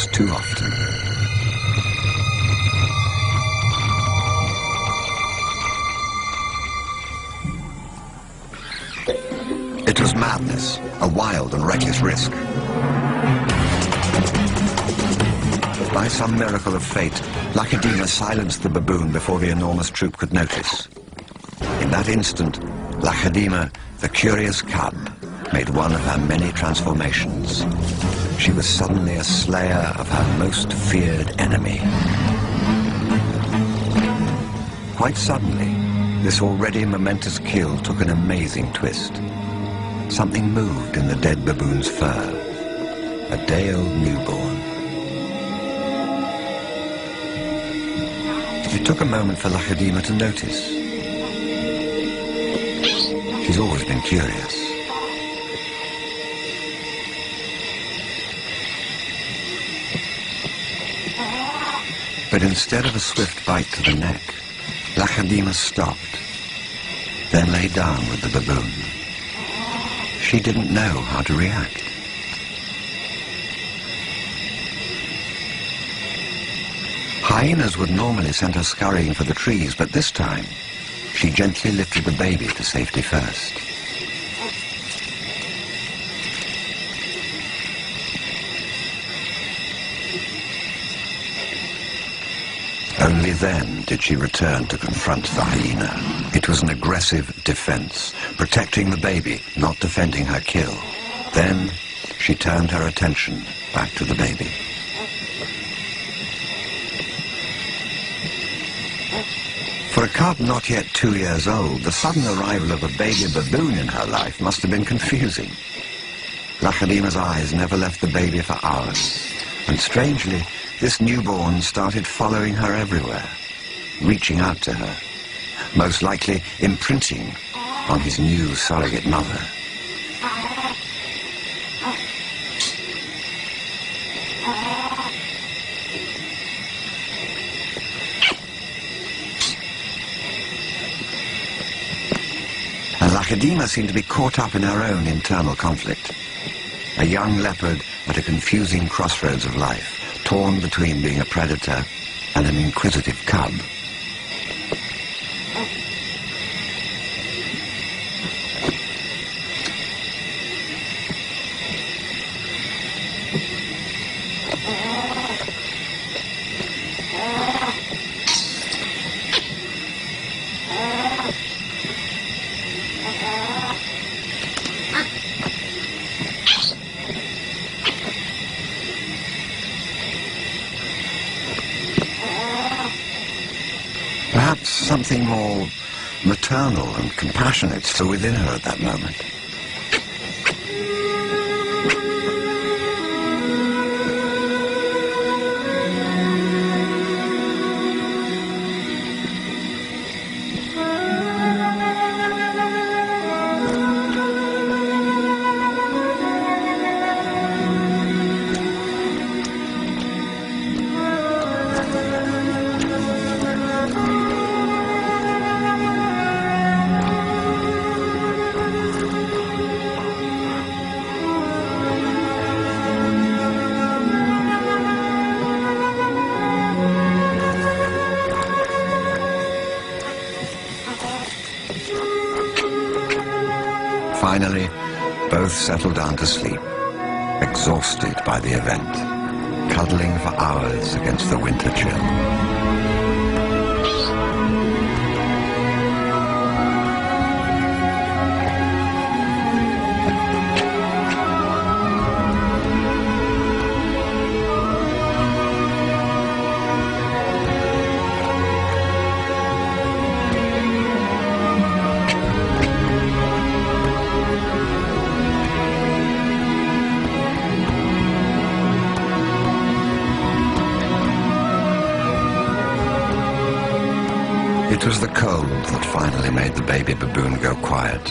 perhaps too often. It was madness, a wild and reckless risk. By some miracle of fate, Lacedaemon silenced the baboon before the enormous troop could notice. In that instant, Lacedaemon, the curious cub, made one of her many transformations. She was suddenly a slayer of her most feared enemy. Quite suddenly, this already momentous kill took an amazing twist. Something moved in the dead baboon's fur. A day-old newborn. It took a moment for Lacedaemon to notice. She's always been curious. But instead of a swift bite to the neck, Lacedaemon stopped, then lay down with the baboon. She didn't know how to react. Hyenas would normally send her scurrying for the trees, but this time, she gently lifted the baby to safety first. Only then did she return to confront the hyena. It was an aggressive defense, protecting the baby, not defending her kill. Then she turned her attention back to the baby. For a cub not yet 2 years old, the sudden arrival of a baby baboon in her life must have been confusing. Lacedaemon's eyes never left the baby for hours, and strangely, this newborn started following her everywhere, reaching out to her, most likely imprinting on his new surrogate mother. And Lacedaemon seemed to be caught up in her own internal conflict. A young leopard at a confusing crossroads of life, torn between being a predator and an inquisitive cub. Perhaps something more maternal and compassionate still within her at that moment. Finally, both settled down to sleep, exhausted by the event, cuddling for hours against the winter chill. It was the cold that finally made the baby baboon go quiet.